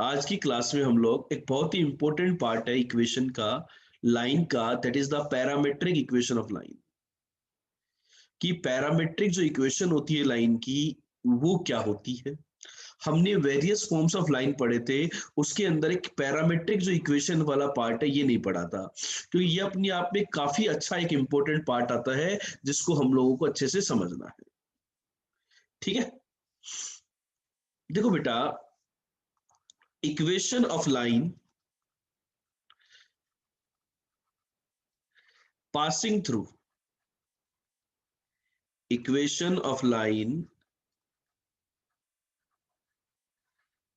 आज की क्लास में हम लोग एक बहुत ही इंपॉर्टेंट पार्ट है इक्वेशन का, लाइन का, that is the parametric equation of line. कि पैरामेट्रिक जो इक्वेशन होती है लाइन की, वो क्या होती है। हमने वेरियस फॉर्म्स ऑफ लाइन पढ़े थे, उसके अंदर एक पैरामेट्रिक जो इक्वेशन वाला पार्ट है ये नहीं पढ़ा था, क्योंकि ये अपने आप में काफी अच्छा एक इंपॉर्टेंट पार्ट आता है जिसको हम लोगों को अच्छे से समझना है। ठीक है, देखो बेटा, equation of line passing through, equation of line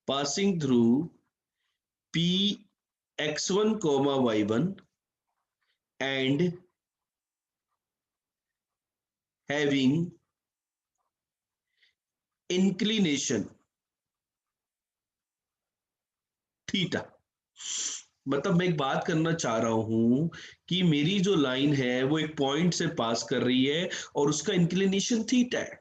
passing through p x1 comma y1 and having inclination theta. मतलब मैं एक बात करना चाह रहा हूं कि मेरी जो लाइन है वो एक पॉइंट से पास कर रही है और उसका इंक्लिनेशन थीटा है।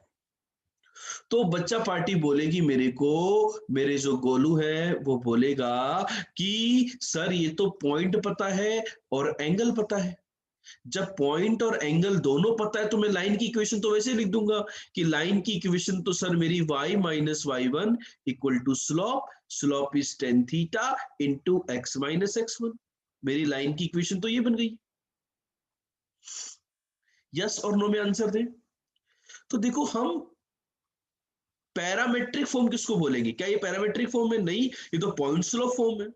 तो बच्चा पार्टी बोलेगी मेरे को, मेरे जो गोलू है वो बोलेगा कि सर ये तो पॉइंट पता है और एंगल पता है। जब पॉइंट और एंगल दोनों पता है तो मैं लाइन की इक्वेशन तो वैसे लिख दूंगा कि लाइन की इक्वेशन तो सर मेरी y minus y one equal to slope, slope is tan theta into x minus x one. मेरी लाइन की इक्वेशन तो ये बन गई। यस और नो में आंसर दें। तो देखो, हम पैरामेट्रिक फॉर्म किसको बोलेंगे? क्या ये पैरामेट्रिक फॉर्म है? नहीं, ये तो पॉइंट स्लॉप फॉर्म है।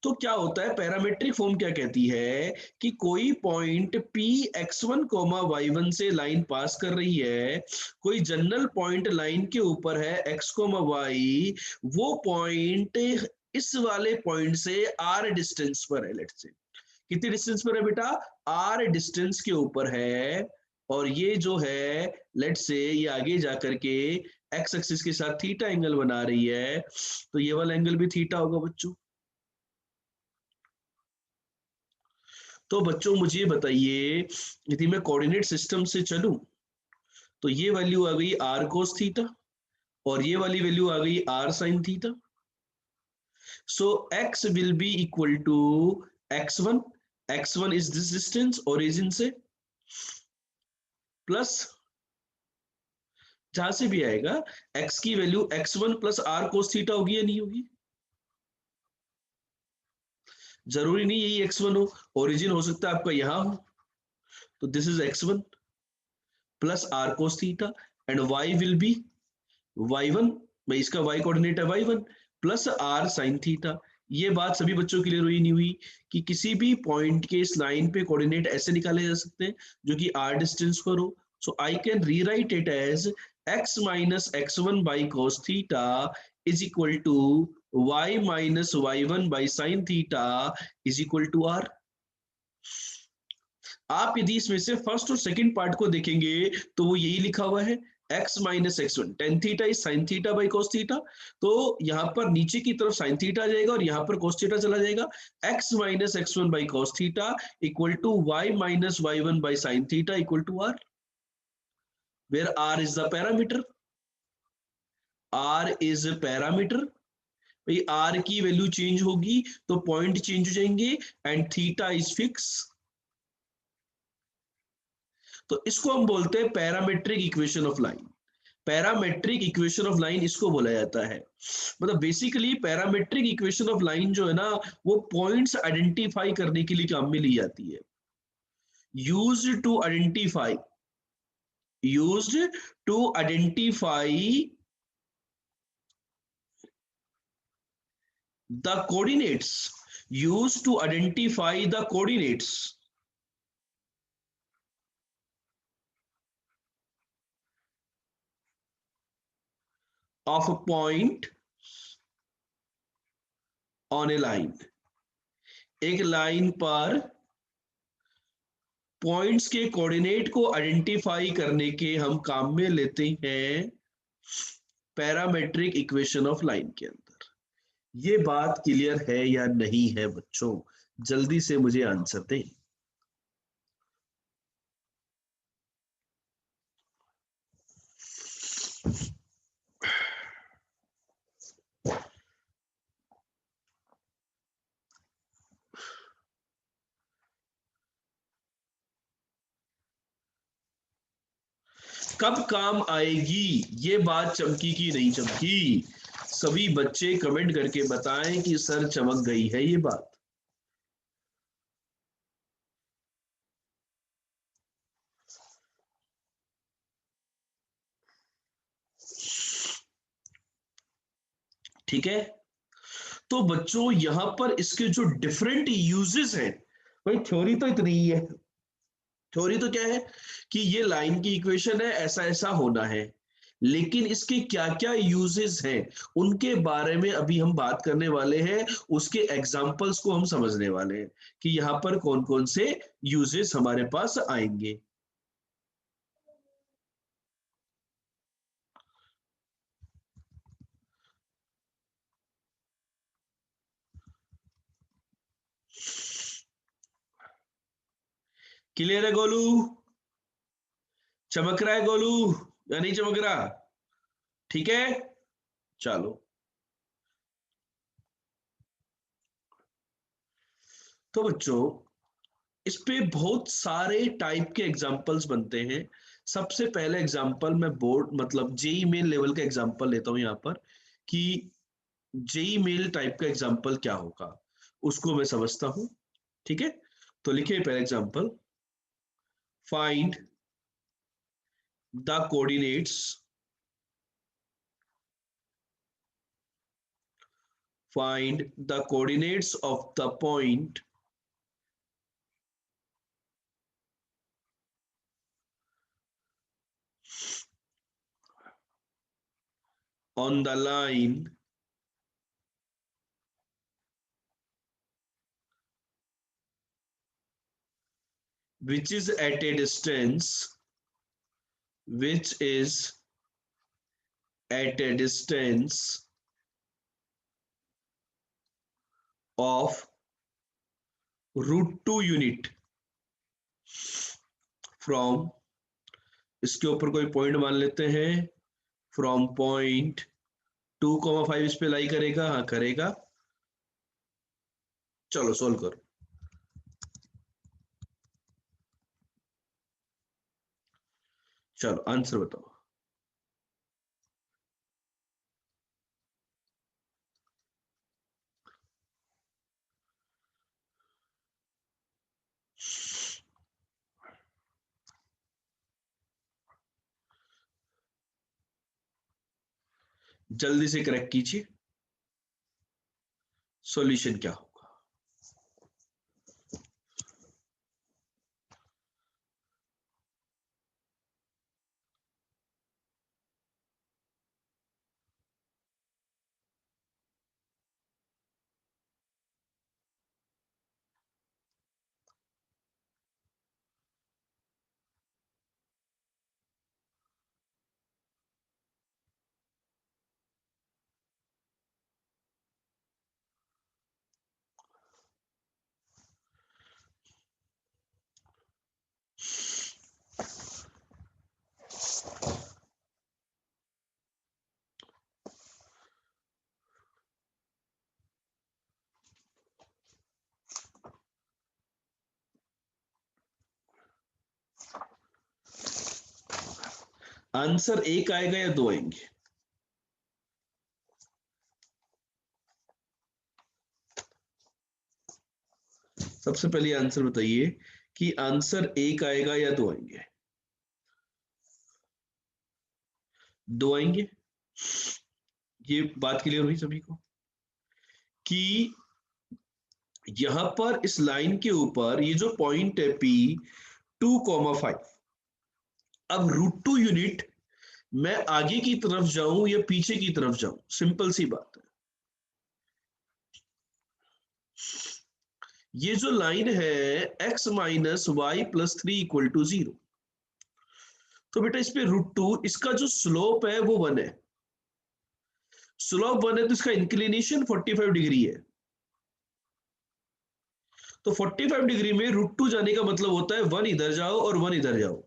तो क्या होता है, पैरामेट्रिक फॉर्म क्या कहती है कि कोई point p x one comma y one से लाइन पास कर रही है, कोई जनरल पॉइंट लाइन के ऊपर है एक्स कोमा वाई, वो पॉइंट इस वाले पॉइंट से आर डिस्टेंस पर है। लेट्स से कितनी डिस्टेंस पर है बेटा? आर डिस्टेंस के ऊपर है। और ये जो है, लेट्स से ये आगे जा करके एक्स एक्सिस के साथ थीटा एंगल बना रही है, तो ये वाला एंगल भी थीटा होगा बच्चों। तो बच्चों मुझे बताइए, यदि मैं कोऑर्डिनेट सिस्टम से चलूं तो ये वैल्यू आ गई आर कोस थीटा और ये वाली वैल्यू आ गई r sine theta. So x will be equal to x one, x one is this distance origin से, प्लस जहां से भी आएगा एक्स की value x one plus r cos theta होगी या नहीं होगी? जरूरी नहीं यही एक्स वन हो, ओरिजिन हो सकता है आपका यहां हो। तो this is x one plus r cos theta and y will be y one, भाई इसका वाई कोऑर्डिनेट है y one plus r sine theta. ये बात सभी बच्चों के लिए हुई नहीं हुई कि किसी भी पॉइंट के इस लाइन पे कोऑर्डिनेट ऐसे निकाले जा सकते हैं जो कि आर डिस्टेंस पर हो। So I can rewrite it as x minus x one by cos theta is equal to y minus y one by sine theta is equal to r. आप यदि इसमें से फर्स्ट और सेकंड पार्ट को देखेंगे तो वो यही लिखा हुआ है, x minus x one tan theta is sine theta by cos theta. तो यहां पर नीचे की तरफ साइन थीटा आ जाएगा और यहां पर कोस थीटा चला जाएगा। x minus x one by cos theta equal to y minus y one by sine theta equal to r, where r is the parameter. R is parameter. भाई r की value change होगी तो point change हो जाएंगे and theta is fix. तो इसको हम बोलते हैं parametric equation of line. Parametric equation of line इसको बोला जाता है। मतलब basically parametric equation of line जो है ना, वो पॉइंट्स आइडेंटिफाई करने के लिए काम में ली जाती है। Used to identify, used to identify the coordinates, used to identify the coordinates of a point on a line। एक लाइन पर पॉइंट्स के कोऑर्डिनेट को आइडेंटिफाई करने के हम काम में लेते हैं पैरामेट्रिक इक्वेशन ऑफ लाइन के अंदर। ये बात क्लियर है या नहीं है बच्चों? जल्दी से मुझे आंसर दें। कब काम आएगी ये बात चमकी की नहीं चमकी? सभी बच्चे कमेंट करके बताएं कि सर चमक गई है ये बात। ठीक है, तो बच्चों यहां पर इसके जो डिफरेंट यूजेस हैं, भाई थ्योरी तो इतनी ही है। थ्योरी तो क्या है कि ये लाइन की इक्वेशन है, ऐसा ऐसा होना है, लेकिन इसके क्या क्या यूजेस हैं उनके बारे में अभी हम बात करने वाले हैं। उसके एग्जांपल्स को हम समझने वाले हैं कि यहां पर कौन कौन से यूजेस हमारे पास आएंगे। क्लियर है गोलू? चमक रहा है गोलू या नहीं चमक रहा? ठीक है, चलो। तो बच्चों इस पे बहुत सारे टाइप के एग्जाम्पल्स बनते हैं। सबसे पहले एग्जाम्पल मैं बोर्ड मतलब जेई मेन लेवल का एग्जाम्पल लेता हूं यहां पर कि जेई मेल टाइप का एग्जाम्पल क्या होगा, उसको मैं समझता हूं। ठीक है, तो लिखिए पहले example, find the coordinates, find the coordinates of the point on the line which is at a distance, which is at a distance of √2 unit from, इसके ऊपर कोई पॉइंट मान लेते हैं, फ्रॉम पॉइंट 2,5 इस पे लाई करेगा, हाँ करेगा। चलो सोल्व करो। चलो आंसर बताओ। जल्दी से करेक्ट कीजिए, सॉल्यूशन क्या होगा। आंसर एक आएगा या दो आएंगे? सबसे पहले आंसर बताइए कि आंसर एक आएगा या दो आएंगे? दो आएंगे। ये बात क्लियर हुई सभी को कि यहां पर इस लाइन के ऊपर ये जो पॉइंट है P 2,5, अब √2 यूनिट मैं आगे की तरफ जाऊं या पीछे की तरफ जाऊं, सिंपल सी बात है। ये जो लाइन है x minus y plus 3 equal to 0, तो बेटा इस पे √2, इसका जो स्लोप है वो 1 है। स्लोप 1 है तो इसका इंक्लिनेशन 45 डिग्री है। तो 45 डिग्री में √2 जाने का मतलब होता है 1 इधर जाओ और 1 इधर जाओ।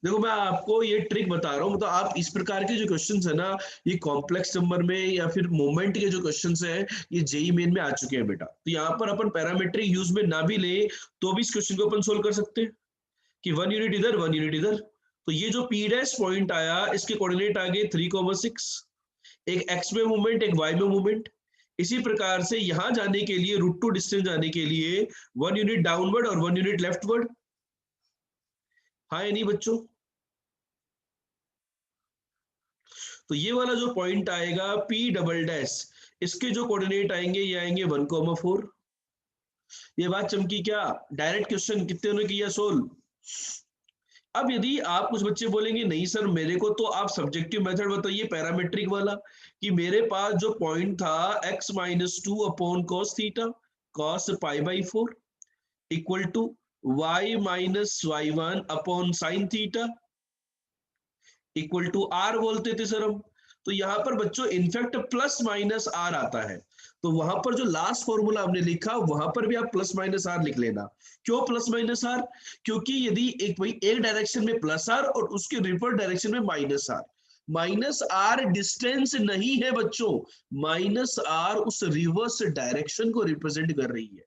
देखो मैं आपको ये ट्रिक बता रहा हूं, मतलब आप इस प्रकार के जो क्वेश्चंस है ना, ये कॉम्प्लेक्स नंबर में या फिर मोमेंट के जो क्वेश्चंस है, ये जेई मेन में आ चुके हैं बेटा। तो यहाँ पर अपन पैरामीट्रिक यूज में ना भी ले तो भी इस क्वेश्चन को अपन सोल्व कर सकते हैं कि 1 यूनिट इधर 1 यूनिट इधर, तो ये जो पी डैश पॉइंट आया इसके कोऑर्डिनेट आ गए 3,6, एक एक्स में मूवमेंट एक वाई में मूवमेंट। इसी प्रकार से यहां जाने के लिए √2 डिस्टेंस जाने के लिए 1 यूनिट डाउनवर्ड और 1 यूनिट लेफ्टवर्ड। हाँ या नहीं बच्चों? तो ये वाला जो पॉइंट आएगा पी डबल डैश, इसके जो कोऑर्डिनेट आएंगे ये आएंगे 1,4। ये बात चमकी क्या? डायरेक्ट क्वेश्चन कितने ने किया सोल्व? अब यदि आप कुछ बच्चे बोलेंगे नहीं सर मेरे को तो आप सब्जेक्टिव मेथड बताइए पैरामेट्रिक वाला, कि मेरे पास जो पॉइंट था x-2 upon cos theta cos π/4 equal to y-y1 upon sine theta equal to r बोलते थे सर हम। तो यहां पर बच्चों इनफैक्ट प्लस माइनस आर आता है, तो वहां पर जो लास्ट फॉर्मूला हमने लिखा वहां पर भी आप प्लस माइनस आर लिख लेना। क्यों प्लस माइनस आर? क्योंकि यदि एक डायरेक्शन में प्लस आर और उसके रिवर्स डायरेक्शन में minus r, minus r distance नहीं है बच्चों, माइनस आर उस रिवर्स डायरेक्शन को रिप्रेजेंट कर रही है।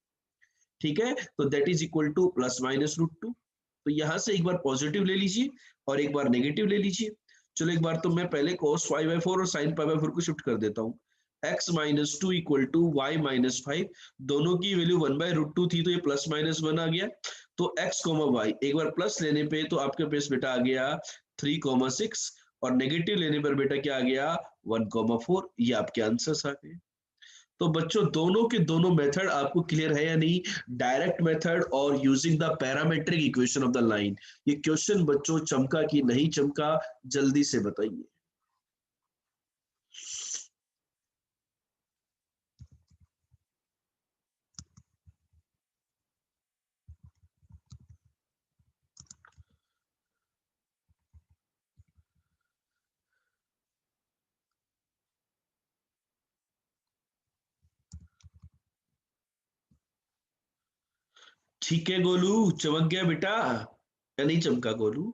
ठीक है, तो that is equal to plus minus √2। तो यहां से एक बार पॉजिटिव ले लीजिए और एक बार नेगेटिव ले लीजिए। चलो एक बार तो मैं पहले cos π/4 और sin π/4 को शिफ्ट कर देता हूँ। x-2 इक्वल टू y-5, दोनों की वैल्यू 1/√2 थी तो ये प्लस माइनस 1 आ गया। तो x, y एक बार प्लस लेने पे तो आपके पास बेटा आ गया 3,6 और नेगेटिव लेने पर बेटा क्या आ गया 1,4। ये आपके आंसर्स आ गए। तो बच्चों दोनों के दोनों मेथड आपको क्लियर है या नहीं? डायरेक्ट मेथड और using the parametric equation of the line. ये क्वेश्चन बच्चों चमका कि नहीं चमका, जल्दी से बताइए। ठीक है गोलू, चमक गया बेटा या नहीं चमका गोलू?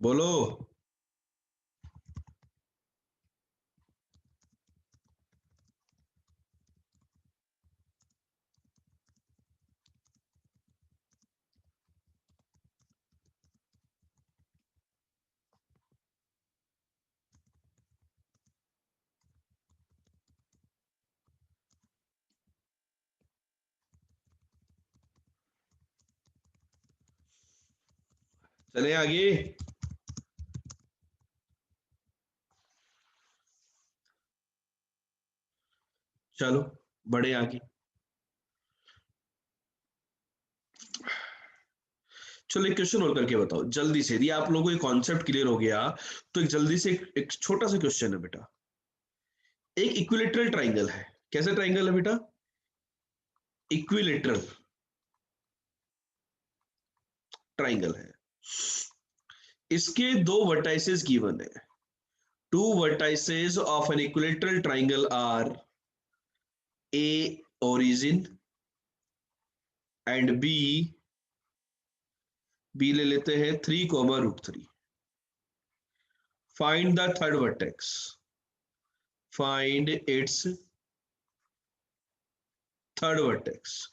बोलो। चले आगे। चलो बड़े आगे। चलो एक क्वेश्चन और करके बताओ जल्दी से, यदि आप लोगों को ये कॉन्सेप्ट क्लियर हो गया तो एक जल्दी से एक छोटा सा क्वेश्चन है बेटा। एक इक्विलेटरल ट्राइंगल है। कैसा ट्राइंगल है बेटा? इक्विलेटरल ट्राइंगल है। इसके दो वर्टाइसेस गिवन है। Two vertices of an equilateral triangle are A origin and B ले लेते हैं 3, find the third vertex, find its third vertex.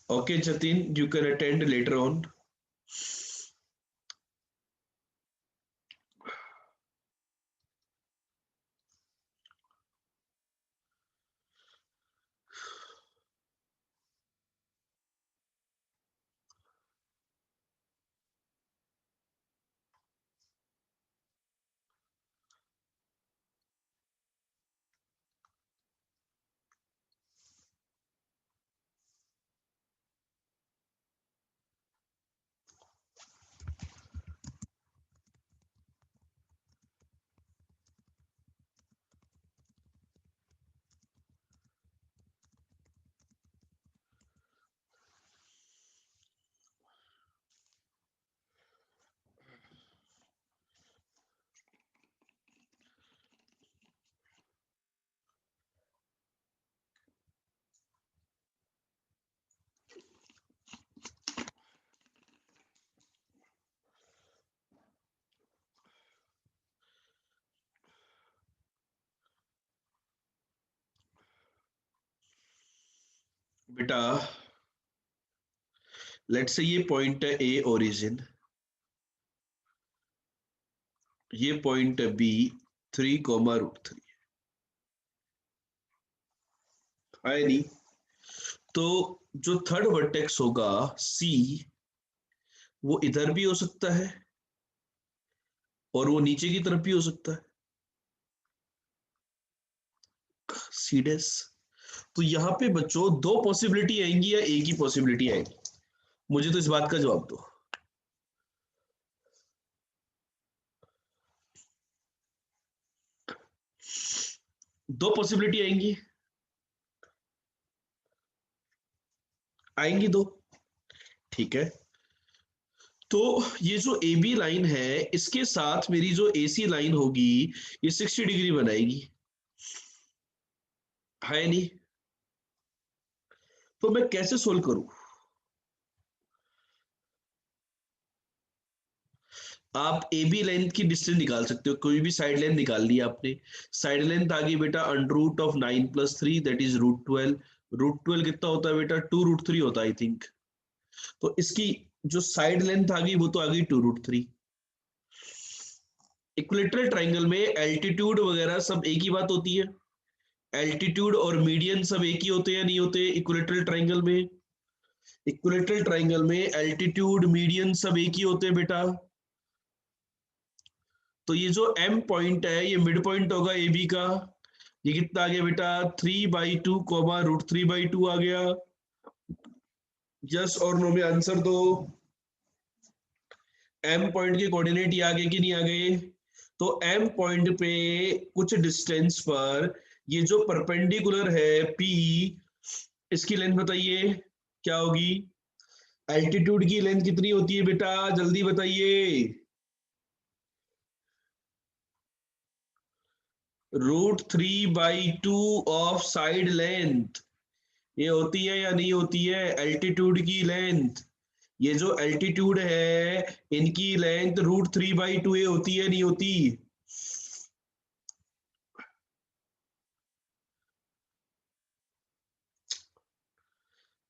Okay Jatin, you can attend later on. बेटा लेट से ये पॉइंट है ए ओरिजिन, ये point है B 3, √3 है नहीं। तो जो थर्ड वर्टेक्स होगा सी, वो इधर भी हो सकता है और वो नीचे की तरफ भी हो सकता है, सी डेस। तो यहां पे बच्चों दो पॉसिबिलिटी आएंगी या एक ही पॉसिबिलिटी आएगी? मुझे तो इस बात का जवाब दो। दो पॉसिबिलिटी आएंगी, आएंगी दो। ठीक है, तो ये जो ए बी लाइन है इसके साथ मेरी जो ए सी लाइन होगी ये 60 डिग्री बनाएगी, है नहीं? तो मैं कैसे सोल्व करूं? आप ए बी लेंथ की डिस्टेंस निकाल सकते हो, कोई भी साइड लेंथ निकाल लिया आपने। साइड लेंथ आ गई बेटा √9 + 3 दैट इज √12। √12 कितना होता है बेटा? 2√3 होता है आई थिंक। तो इसकी जो साइड लेंथ आ गई वो तो आ गई 2√3। इक्विलेटरल ट्राइंगल में एल्टीट्यूड वगैरह सब एक ही बात होती है। एल्टीट्यूड और मीडियन सब एक ही होते हैं या नहीं होते इक्विलेटरल ट्राइंगल में? इक्विलेटरल ट्राइंगल में एल्टीट्यूड मीडियन सब एक ही होते हैं बेटा। तो ये जो एम पॉइंट है ये मिड पॉइंट होगा ए बी का। ये कितना आ गया बेटा? 3/2 √3/2 आ गया। यस और नो में आंसर दो। एम पॉइंट के कोऑर्डिनेट ये आ गए कि नहीं आ गए? तो एम पॉइंट पे कुछ डिस्टेंस पर ये जो परपेंडिकुलर है पी, इसकी लेंथ बताइए क्या होगी? एल्टीट्यूड की लेंथ कितनी होती है बेटा, जल्दी बताइए। √3/2 ऑफ साइड लेंथ, ये होती है या नहीं होती है एल्टीट्यूड की लेंथ? ये जो एल्टीट्यूड है इनकी लेंथ √3/2 ये होती है नहीं होती?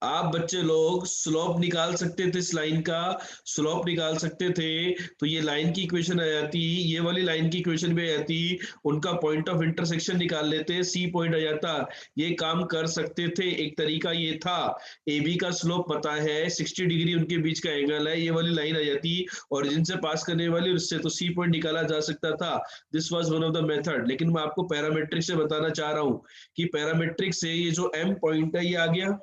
आप बच्चे लोग स्लोप निकाल सकते थे, इस लाइन का स्लोप निकाल सकते थे। तो ये लाइन की इक्वेशन आ जाती, ये वाली लाइन की इक्वेशन भी आ जाती, उनका पॉइंट ऑफ इंटरसेक्शन निकाल लेते, सी पॉइंट आ जाता। ये काम कर सकते थे, एक तरीका ये था। ए बी का स्लोप पता है, 60 डिग्री उनके बीच का एंगल है, ये वाली लाइन आ जाती ओरिजिन से पास करने वाली, उससे तो सी पॉइंट निकाला जा सकता था। This was one of the method. लेकिन मैं आपको पैरामेट्रिक से बताना चाह रहा हूँ कि पैरामेट्रिक से ये जो एम पॉइंट है ये आ गया।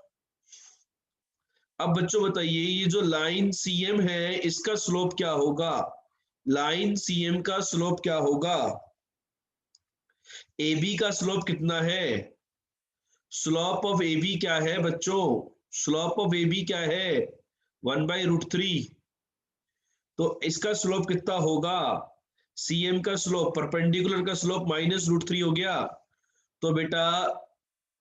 अब बच्चों बताइए ये जो लाइन सीएम है इसका स्लोप क्या होगा? लाइन सीएम का स्लोप क्या होगा? ए बी का स्लोप कितना है? स्लोप ऑफ ए बी क्या है बच्चों? स्लोप ऑफ ए बी क्या है? 1/√3। तो इसका स्लोप कितना होगा? सीएम का स्लोप, परपेंडिकुलर का स्लोप -√3 हो गया। तो बेटा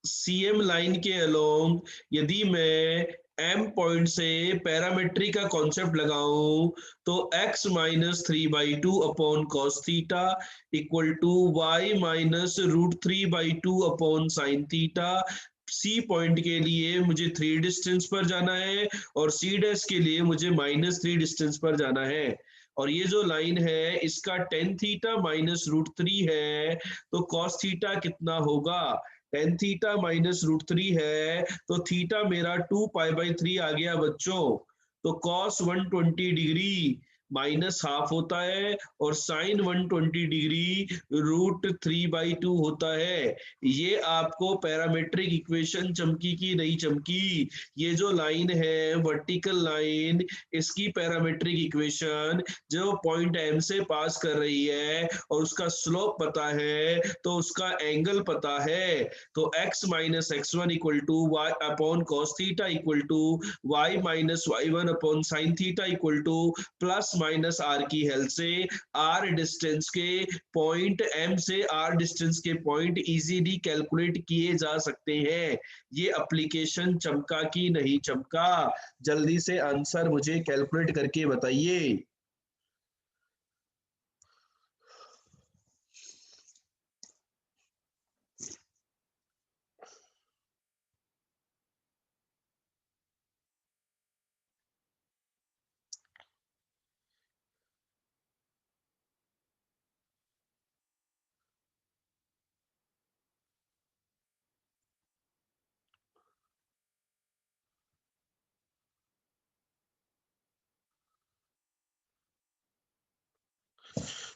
सीएम लाइन के अलोंग यदि मैं एम पॉइंट से पैरामेट्री का कॉन्सेप्ट लगाऊं तो x-3/2 upon cos theta equal to y-√3/2 upon sine theta. C point के लिए मुझे 3 डिस्टेंस पर जाना है और सी डैश के लिए मुझे -3 डिस्टेंस पर जाना है। और ये जो लाइन है इसका टेन थीटा -√3 है, तो कॉस थीटा कितना होगा? टेन थीटा -√3 है तो थीटा मेरा 2π/3 आ गया बच्चों। तो कॉस 120 डिग्री -½ होता है और साइन 120 डिग्री √3/2 होता है। ये आपको पैरामेट्रिक इक्वेशन चमकी की नहीं चमकी? ये जो लाइन है वर्टिकल लाइन, इसकी पैरामेट्रिक इक्वेशन जो पॉइंट एम से पास कर रही है और उसका स्लोप पता है तो उसका एंगल पता है। तो x-x1 equal to y upon cos theta equal to y-y1 upon sine theta equal to plus minus r की हेल्प से आर डिस्टेंस के पॉइंट एम से आर डिस्टेंस के पॉइंट इजीली कैलकुलेट किए जा सकते हैं। ये एप्लीकेशन चमका कि नहीं चमका? जल्दी से आंसर मुझे कैलकुलेट करके बताइए।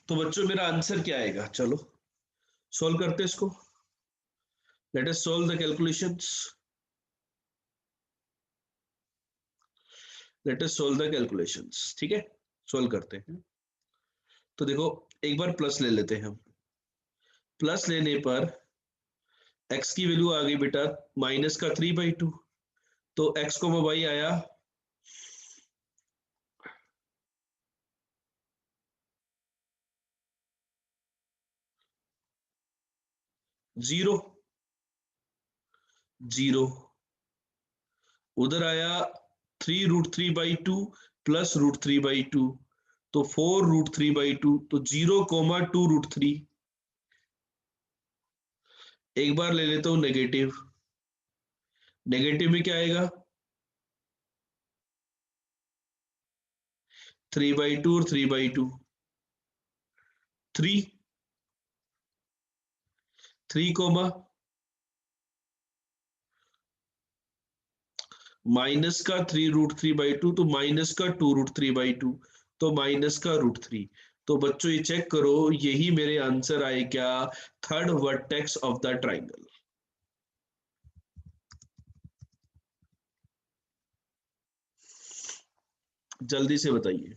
तो बच्चों मेरा आंसर क्या आएगा, चलो सॉल्व करते हैं इसको। Let us solve the calculations. Let us solve the calculations, ठीक है, सॉल्व करते हैं। तो देखो एक बार प्लस ले लेते हैं हम। प्लस लेने पर x की वैल्यू आ गई बेटा माइनस का 3/2। तो x को वाई आया 0, 0। उधर आया 3√3/2 प्लस √3/2, तो 4√3/2, तो 0, 2√3। एक बार ले लेता हूं नेगेटिव। नेगेटिव में क्या आएगा, 3/2 और 3/2, 3, 3, माइनस का 3√3/2, तो माइनस का 2√3/2, तो माइनस का √3। तो बच्चों ये चेक करो, यही मेरे आंसर आए क्या, third vertex of the triangle. जल्दी से बताइए।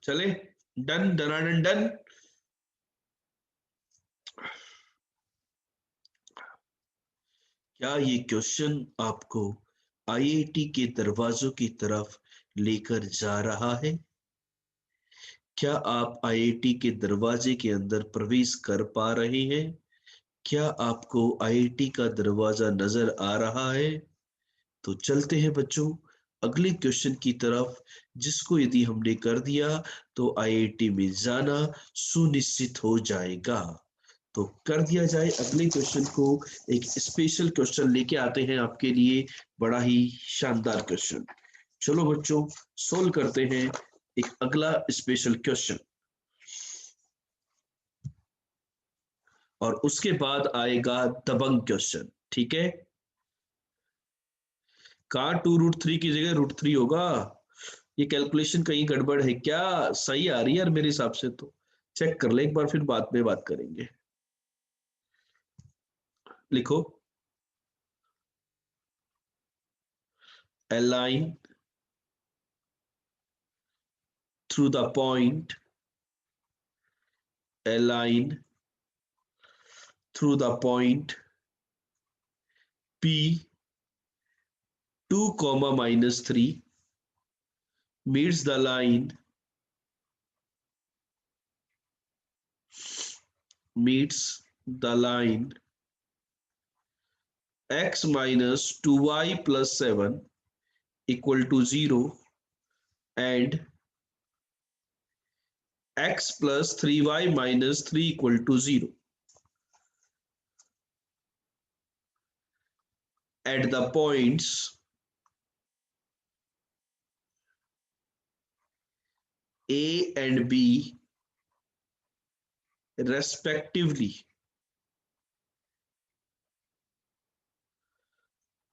चले, डन, डन, डन। क्या ये क्वेश्चन आपको आईआईटी के दरवाजों की तरफ लेकर जा रहा है? क्या आप आईआईटी के दरवाजे के अंदर प्रवेश कर पा रहे हैं? क्या आपको आईआईटी का दरवाजा नजर आ रहा है? तो चलते हैं बच्चों अगले क्वेश्चन की तरफ, जिसको यदि हमने कर दिया तो आईआईटी में जाना सुनिश्चित हो जाएगा। तो कर दिया जाए अगले क्वेश्चन को। एक स्पेशल क्वेश्चन लेके आते हैं आपके लिए, बड़ा ही शानदार क्वेश्चन। चलो बच्चों सोल्व करते हैं एक अगला स्पेशल क्वेश्चन, और उसके बाद आएगा दबंग क्वेश्चन, ठीक है। कहाँ 2√3 की जगह √3 होगा? ये कैलकुलेशन कहीं गड़बड़ है क्या? सही आ रही है यार मेरे हिसाब से तो। चेक कर ले एक बार, फिर बाद में बात करेंगे। लिखो, align through the point, align through the point P 2, -3 meets the line, meets the line x minus 2y plus 7 equal to 0 and x plus 3y minus 3 equal to 0 at the points A and B respectively.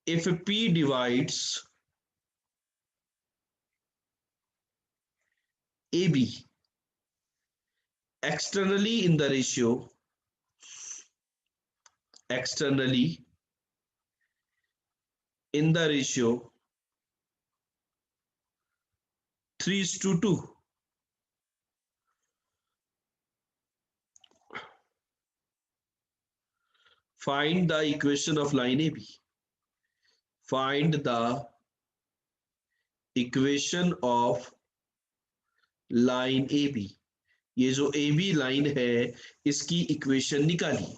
If P divides AB externally in the ratio, externally in the ratio 3:2, find the equation of line AB. Find the equation of line A B. ये जो A B line है इसकी equation निकालिए।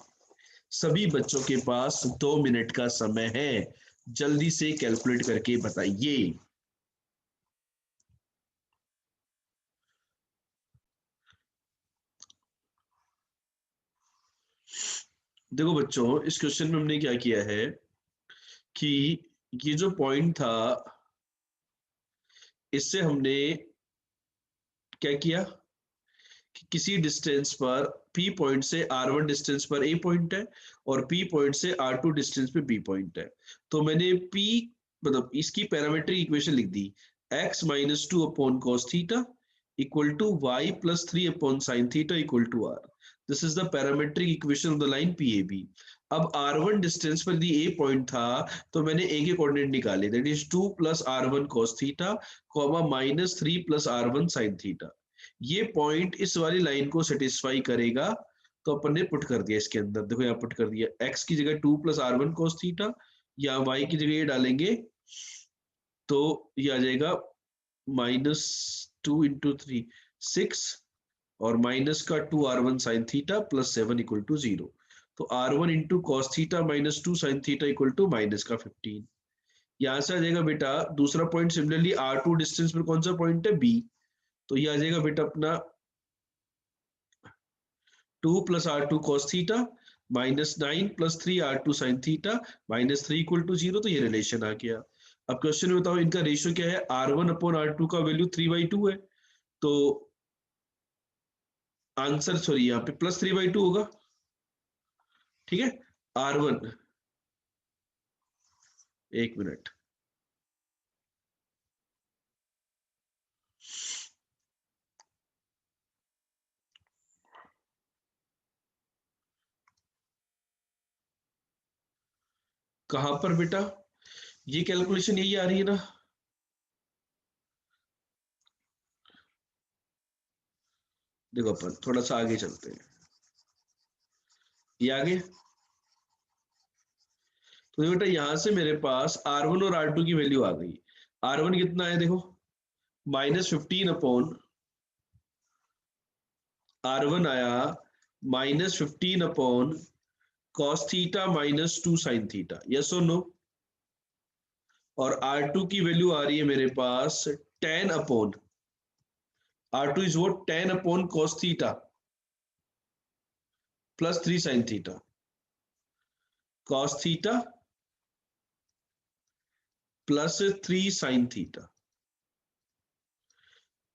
सभी बच्चों के पास 2 minute का समय है, जल्दी से कैलकुलेट करके बताइए। देखो बच्चों, इस क्वेश्चन में हमने क्या किया है कि ये जो पॉइंट था इससे हमने क्या किया कि किसी डिस्टेंस पर P पॉइंट से R1 डिस्टेंस पर A पॉइंट है और P पॉइंट से R2 डिस्टेंस पे B पॉइंट है। तो मैंने P मतलब इसकी पैरामेट्रिक इक्वेशन लिख दी, x minus two upon cos theta equal to y plus three upon sine theta equal to r. This is the parametric equation of the line P A B. अब R1 distance पर यदि A point था तो मैंने A के coordinate निकाले, that is 2 plus R1 cos theta comma minus 3 plus R1 sign theta. ये point इस वाली लाइन को सेटिस्फाई करेगा, तो अपन ने पुट कर दिया इसके अंदर। देखो यहाँ पुट कर दिया, x की जगह 2 प्लस R1 कॉस थीटा, या y की जगह ये डालेंगे तो ये आ जाएगा -2 × 3 6 और माइनस का 2R1 sine theta plus 7 equal to 0। तो R1 into cos theta minus 2 sine theta equal to minus का 15। यहां से आ जाएगा बेटा दूसरा पॉइंट, सिमिलरली R2 डिस्टेंस पर कौन सा पॉइंट है, B। तो ये आ जाएगा बेटा अपना 2 plus R2 cos theta minus 9 plus 3R2 sine theta minus 3 equal to 0। तो ये रिलेशन आ गया। अब क्वेश्चन में बताओ इनका रेशियो क्या है, R1 अपॉन R2 का वैल्यू 3/2 है, तो आंसर सॉरी यहाँ पे +3/2 होगा। ठीक है, R1 एक मिनट, कहां पर बेटा, ये कैलकुलेशन यही आ रही है ना। देखो अपन थोड़ा सा आगे चलते हैं, ये आगे। तो बेटा यहां से मेरे पास R1 और R2 की वैल्यू आ गई। R1 कितना है देखो, -15 अपॉन R1 आया -15 upon cos theta minus 2 sine theta, yes और नो। और R2 की वैल्यू आ रही है मेरे पास 10 अपॉन, R2 इज वो 10 upon cos theta plus 3 sine theta, cos theta plus 3 sine theta.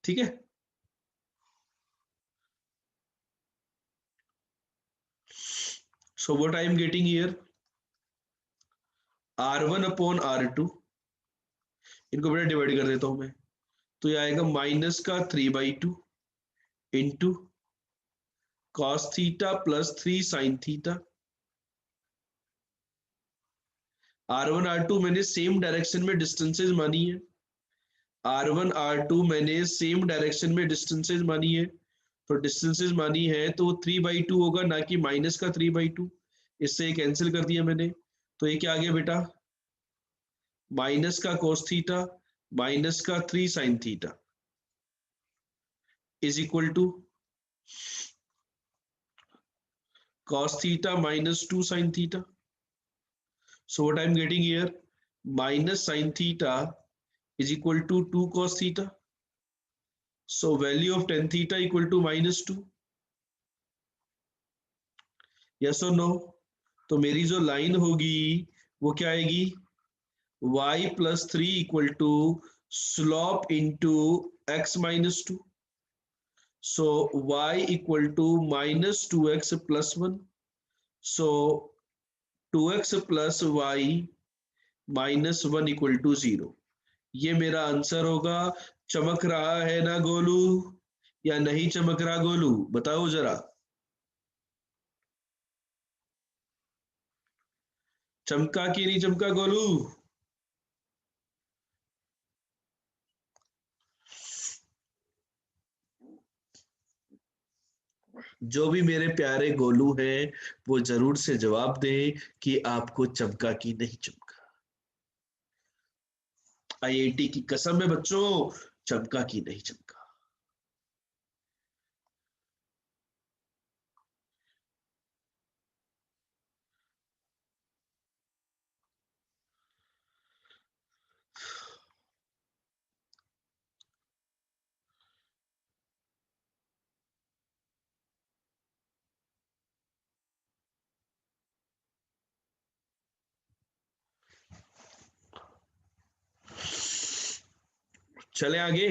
ठीक है, so what I am getting here, R1 upon R2, इनको बेटा डिवाइड कर देता हूं मैं, तो ये आएगा माइनस का 3/2 into cos theta plus 3 sine theta. R1 R2 मैंने सेम डायरेक्शन में डिस्टेंसेज मानी है, R1 R2 मैंने सेम डायरेक्शन में डिस्टेंसेज मानी है, तो डिस्टेंसेज मानी है तो 3/2 होगा, ना कि माइनस का 3/2। इससे कैंसिल कर दिया मैंने, तो ये क्या आ गया बेटा, माइनस का कोस थीटा माइनस का 3 sine theta is equal to cos theta -2 sin theta. So what I'm getting here, minus sin theta is equal to 2 cos theta. So value of tan theta equal to -2. Yes or no? तो मेरी जो line होगी वो क्या आएगी, y+3 equal to slope into x-2। So y equal to -2x + 1. So 2x + y -1 equal to 0। ये मेरा answer होगा। चमक रहा है ना गोलू, या नहीं चमक रहा गोलू, बताओ जरा, चमका कि नहीं चमका गोलू। जो भी मेरे प्यारे गोलू हैं वो जरूर से जवाब दें कि आपको चमका कि नहीं चमका। आईआईटी की कसम है बच्चों, चमका कि नहीं चमका। चले आगे।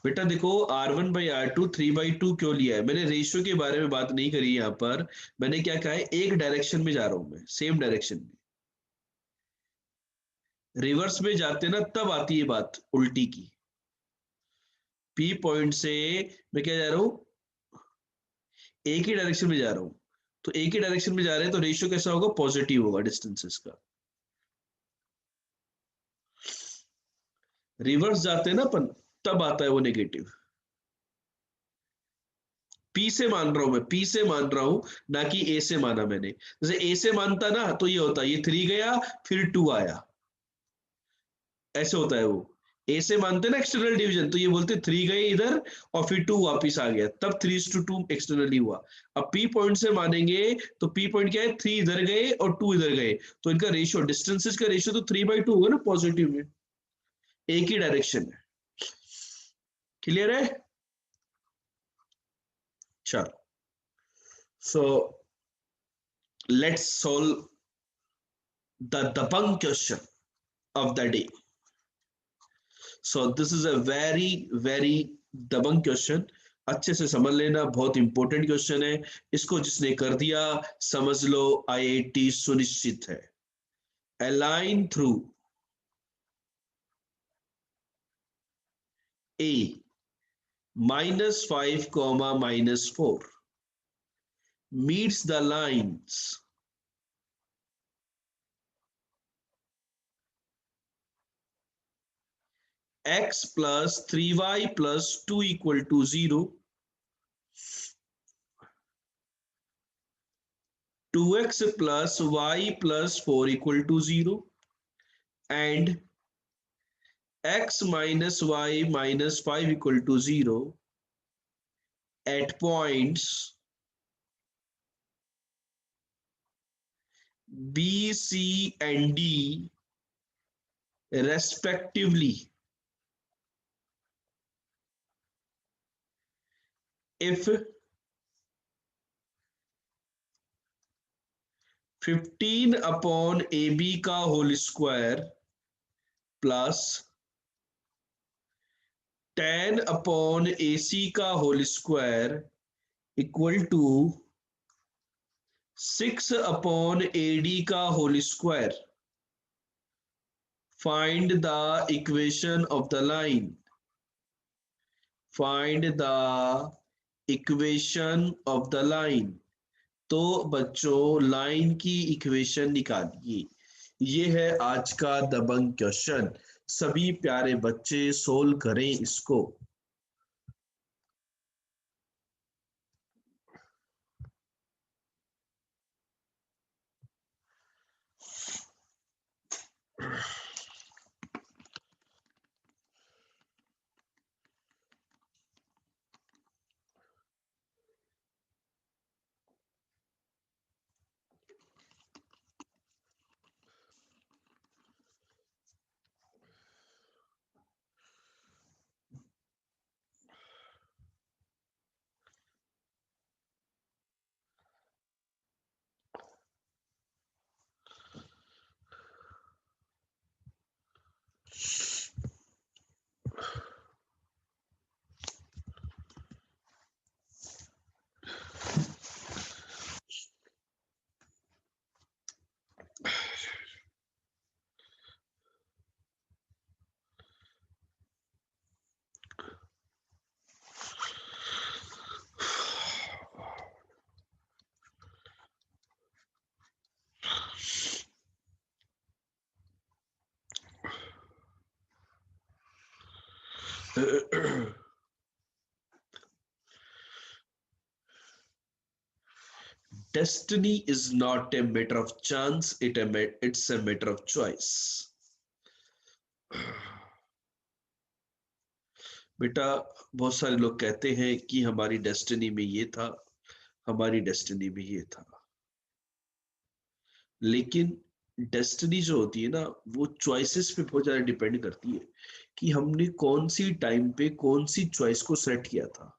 बेटा देखो, R1/R2 3/2 क्यों लिया है? मैंने रेशियो के बारे में बात नहीं करी यहाँ पर। मैंने क्या कहा है, एक डायरेक्शन में जा रहा हूं मैं, सेम डायरेक्शन में। रिवर्स में जाते ना तब आती है बात उल्टी की। पी पॉइंट से मैं क्या जा रहा हूँ, एक ही डायरेक्शन में जा रहा हूं। तो एक ही डायरेक्शन में जा रहे हैं तो रेशियो कैसा होगा, पॉजिटिव होगा डिस्टेंसेस का। रिवर्स जाते हैं ना अपन, तब आता है वो नेगेटिव। पी से मान रहा हूं मैं, पी से मान रहा हूं, ना कि ए से माना मैंने। जैसे ए से मानता ना तो ये होता, ये 3 गया फिर 2 आया, ऐसे होता है वो। ए से मानते ना एक्सटर्नल डिवीजन, तो ये बोलते 3 गए इधर और फिर 2 वापिस आ गया, तब 3:2 एक्सटर्नली हुआ। अब पी पॉइंट से मानेंगे तो पी पॉइंट क्या है, 3 इधर गए और 2 इधर गए, तो इनका रेशियो, डिस्टेंसेस का रेशियो तो 3/2 होगा ना पॉजिटिव में, एक ही डायरेक्शन है। क्लियर है? चलो, सो लेट्स सॉल्व द दबंग question of the day. So this is a very दबंग क्वेश्चन। अच्छे से समझ लेना, बहुत इंपॉर्टेंट क्वेश्चन है। इसको जिसने कर दिया समझ लो आईआईटी सुनिश्चित है। A line through A -5, -4 meets the lines x plus 3y plus 2 equal to 0, 2x plus y plus 4 equal to 0, and x minus y minus 5 equal to 0 at points B, C, and D respectively. If 15 upon AB का whole square plus 10 upon AC का whole square equal to 6 upon AD का whole square, find the equation of the line. Find the equation of the line. तो बच्चों line की equation निकालिए। ये है आज का दबंग क्वेश्चन। सभी प्यारे बच्चे सोल्व करें इसको। Destiny is not a matter of chance, it's a matter of choice. बेटा बहुत सारे लोग कहते हैं कि हमारी डेस्टिनी में ये था, हमारी डेस्टिनी में ये था, लेकिन डेस्टिनी जो होती है ना वो चॉइसेस पे बहुत ज्यादा डिपेंड करती है कि हमने कौन सी टाइम पे कौन सी चॉइस को सेलेक्ट किया था।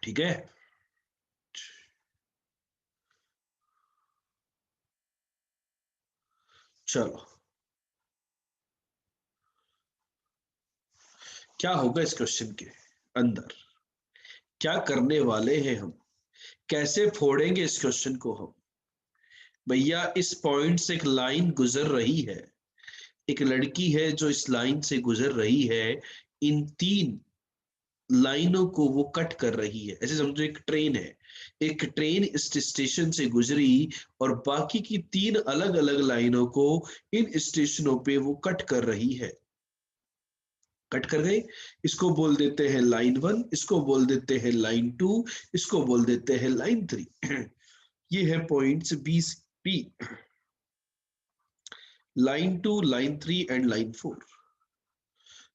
ठीक है, चलो क्या होगा इस क्वेश्चन के अंदर, क्या करने वाले हैं हम, कैसे फोड़ेंगे इस क्वेश्चन को हम। भैया इस पॉइंट से एक लाइन गुजर रही है, एक लड़की है जो इस लाइन से गुजर रही है, इन 3 लाइनों को वो कट कर रही है। ऐसे समझो एक ट्रेन है, एक ट्रेन इस स्टेशन से गुजरी और बाकी की 3 अलग अलग लाइनों को इन स्टेशनों पे वो कट कर रही है। कट कर गए, इसको बोल देते हैं लाइन 1, इसको बोल देते हैं लाइन 2, इसको बोल देते हैं लाइन 3। ये है points B P, line 2, line 3 and line 4।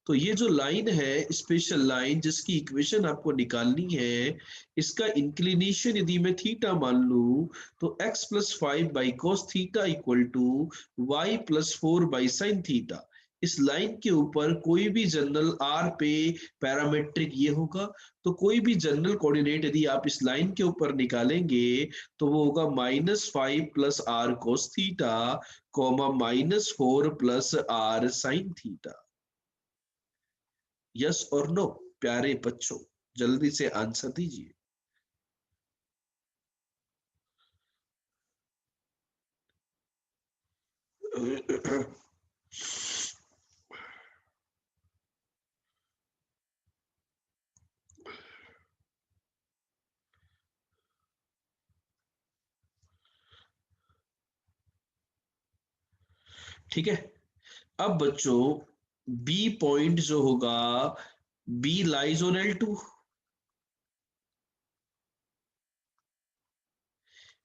तो ये जो लाइन है स्पेशल लाइन जिसकी इक्वेशन आपको निकालनी है, इसका इंक्लिनेशन यदि मैं थीटा मान लूं तो x plus 5 by cos theta equal to y plus 4 by sine theta. इस लाइन के ऊपर कोई भी जनरल r पे पैरामेट्रिक ये होगा, तो कोई भी जनरल कोऑर्डिनेट यदि आप इस लाइन के ऊपर निकालेंगे तो वो होगा -5 plus r cos theta comma -4 plus r sine theta. Yes और नो प्यारे बच्चों, जल्दी से आंसर दीजिए। ठीक है, अब बच्चों बी पॉइंट जो होगा, B lies on L2,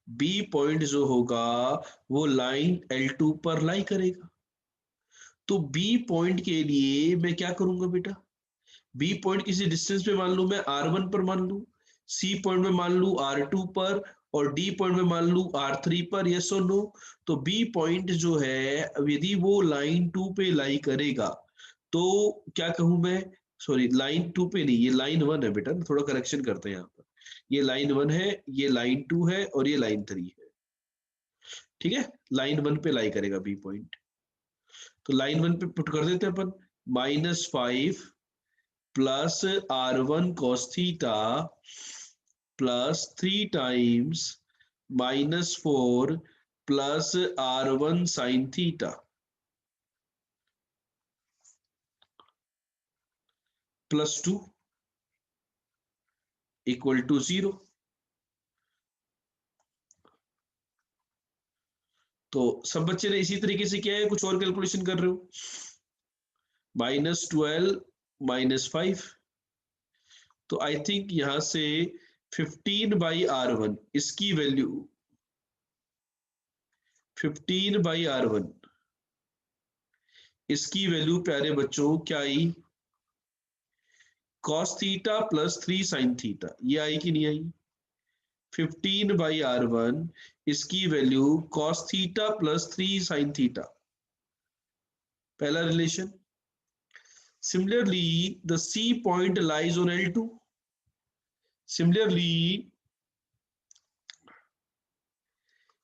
B point जो होगा वो लाइन L2 पर लाई करेगा। तो बी पॉइंट के लिए मैं क्या करूंगा बेटा, बी पॉइंट किसी डिस्टेंस पे मान लू, मैं R1 पर मान लू, सी पॉइंट में मान लू R2 पर, और डी पॉइंट में मान लू R3 पर। यस और नो? तो बी पॉइंट जो है यदि वो लाइन 2 पे लाई करेगा तो क्या कहूं मैं, सॉरी लाइन 2 पे नहीं, ये लाइन 1 है बेटा, थोड़ा करेक्शन करते हैं यहाँ पर। ये लाइन 1 है, ये लाइन 2 है और ये लाइन 3 है। ठीक है, लाइन 1 पे लाई करेगा बी पॉइंट। तो लाइन 1 पे पुट कर देते हैं अपन, -5 plus R1 cos theta plus 3 times -4 plus R1 sin theta plus 2 equal to 0। तो सब बच्चे ने इसी तरीके से किया है, कुछ और कैलकुलेशन कर रहे हो? -12 -5, तो आई थिंक यहां से 15/R1 इसकी वैल्यू 15/R1 इसकी वैल्यू प्यारे बच्चों क्या आई, cos theta plus 3 sin theta. ये आई कि नहीं आई? 15/R1 इसकी value cos theta plus 3 sin theta, पहला relation. Similarly, the C point lies on L2. Similarly,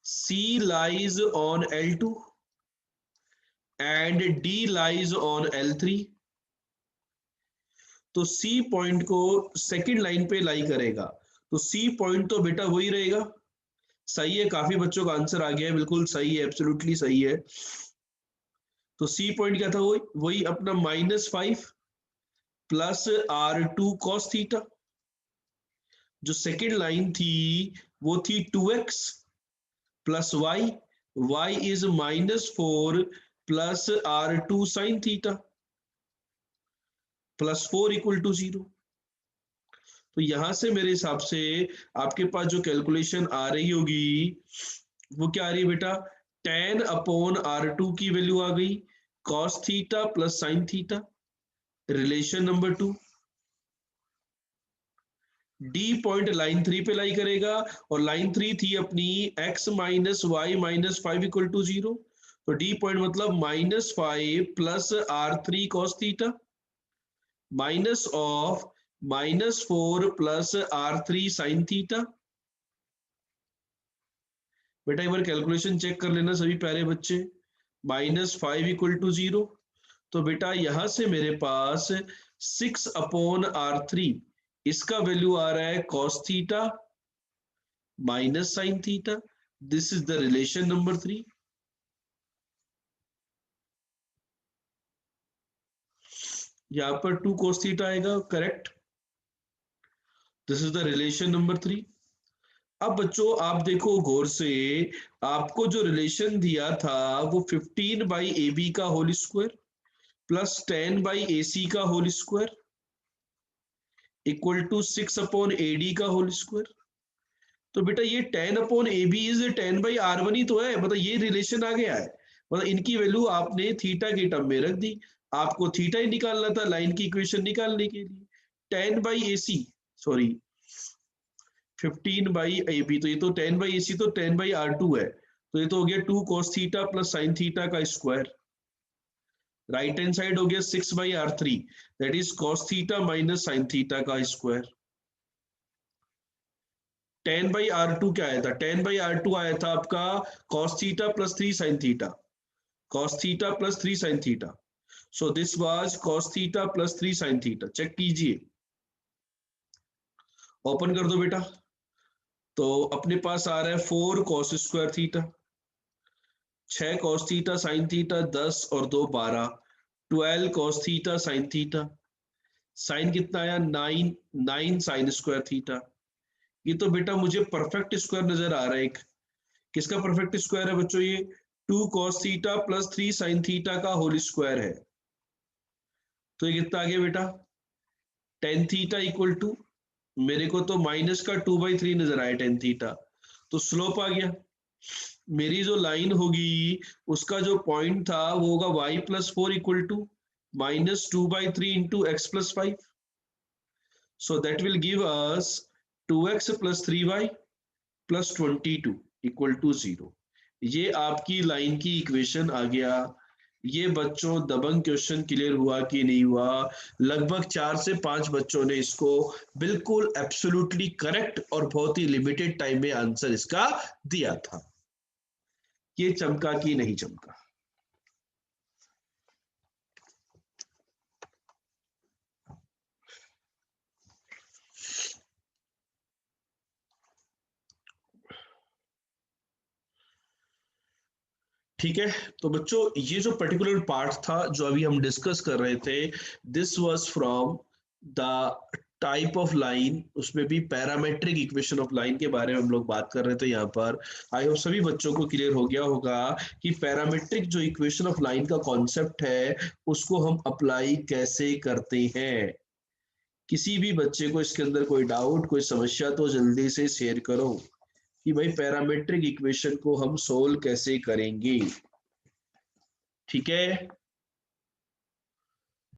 C lies on L2 and D lies on L3. तो C point को second line पे लाई करेगा, तो C पॉइंट तो बेटा वही रहेगा। सही है, काफी बच्चों का आंसर आ गया है, बिल्कुल सही है, एब्सोल्युटली सही है। तो C पॉइंट क्या था, वही वही अपना -5 प्लस R2 cos थीटा। जो सेकेंड लाइन थी वो थी 2x plus y, y is -4 plus R2 sine theta plus 4 equal to 0। तो यहां से मेरे हिसाब से आपके पास जो कैलकुलेशन आ रही होगी वो क्या आ रही है बेटा, tan/R2 की वैल्यू आ गई cos theta plus sine theta. Relation number 2, D point line 3 पे लाई करेगा और लाइन 3 थी अपनी x - y - 5 इक्वल टू 0। तो डी पॉइंट मतलब -5 plus R3 cos theta minus of -4 plus R3 sine theta. बेटा एक बार कैलकुलेशन चेक कर लेना सभी प्यारे बच्चे, -5 इक्वल टू 0। तो बेटा यहां से मेरे पास 6/R3 इसका वैल्यू आ रहा है cos theta minus sine theta. This is the relation number 3। यहां पर 2 cos थीटा आएगा, correct. This is the relation number 3। अब बच्चों आप देखो गौर से, आपको जो रिलेशन दिया था वो 15/AB का होल स्क्वायर प्लस 10/AC का whole square equal to 6/AD का होल स्क्वायर। तो बेटा ये 10/AB इज 10/R1 ही तो है, मतलब ये रिलेशन आ गया है। मतलब इनकी वैल्यू आपने थीटा की टर्म में रख दी, आपको थीटा ही निकालना था लाइन की इक्वेशन निकालने के लिए। 10/AC, सॉरी 15/AB, तो ये तो 10/AC तो 10/R2 है, तो ये तो हो गया 2 cos theta plus sine theta का स्क्वायर। राइट हैंड साइड हो गया 6/R3, that is cos theta minus sine theta का स्क्वायर। 10/R2 क्या आया था, 10/R2 आया था आपका cos theta plus 3 sine theta, cos theta plus 3 sine theta. So this was cos theta plus 3 sine theta. Check कीजिए, ओपन कर दो बेटा। तो अपने पास आ रहा है 4 cos square theta, 6 cos theta sine theta, 10 और 2 12, 12 cos theta sine theta. Sine कितना आया 9, 9 साइन स्क्वायर थीटा। ये तो बेटा मुझे परफेक्ट स्क्वायर नजर आ रहा है। एक किसका परफेक्ट स्क्वायर है बच्चों, ये 2 cos theta plus 3 sine theta का होल स्क्वायर है। तो ये कितना आ गया बेटा, tan थीटा इक्वल टू, मेरे को तो माइनस का 2/3 नजर आया tan थीटा, तो स्लोप आ गया। मेरी जो लाइन होगी उसका जो पॉइंट था वो होगा y+4 equal to -2/3 into x+5। So that will give us 2x + 3y + 22 equal to 0। ये आपकी लाइन की इक्वेशन आ गया। ये बच्चों दबंग क्वेश्चन क्लियर हुआ कि नहीं हुआ? लगभग 4 से 5 बच्चों ने इसको बिल्कुल एब्सोल्युटली करेक्ट और बहुत ही लिमिटेड टाइम में आंसर इसका दिया था। ये चमका कि नहीं चमका? ठीक है। तो बच्चों ये जो पर्टिकुलर पार्ट था जो अभी हम डिस्कस कर रहे थे, this was from the type of line, उसमें भी पैरामेट्रिक इक्वेशन ऑफ लाइन के बारे में हम लोग बात कर रहे थे यहाँ पर। आई होप सभी बच्चों को क्लियर हो गया होगा कि पैरामेट्रिक जो इक्वेशन ऑफ लाइन का कॉन्सेप्ट है उसको हम अप्लाई कैसे करते हैं। किसी भी बच्चे को इसके अंदर कोई डाउट, कोई समस्या तो जल्दी से शेयर करो कि भाई पैरामेट्रिक इक्वेशन को हम सोल्व कैसे करेंगे। ठीक है।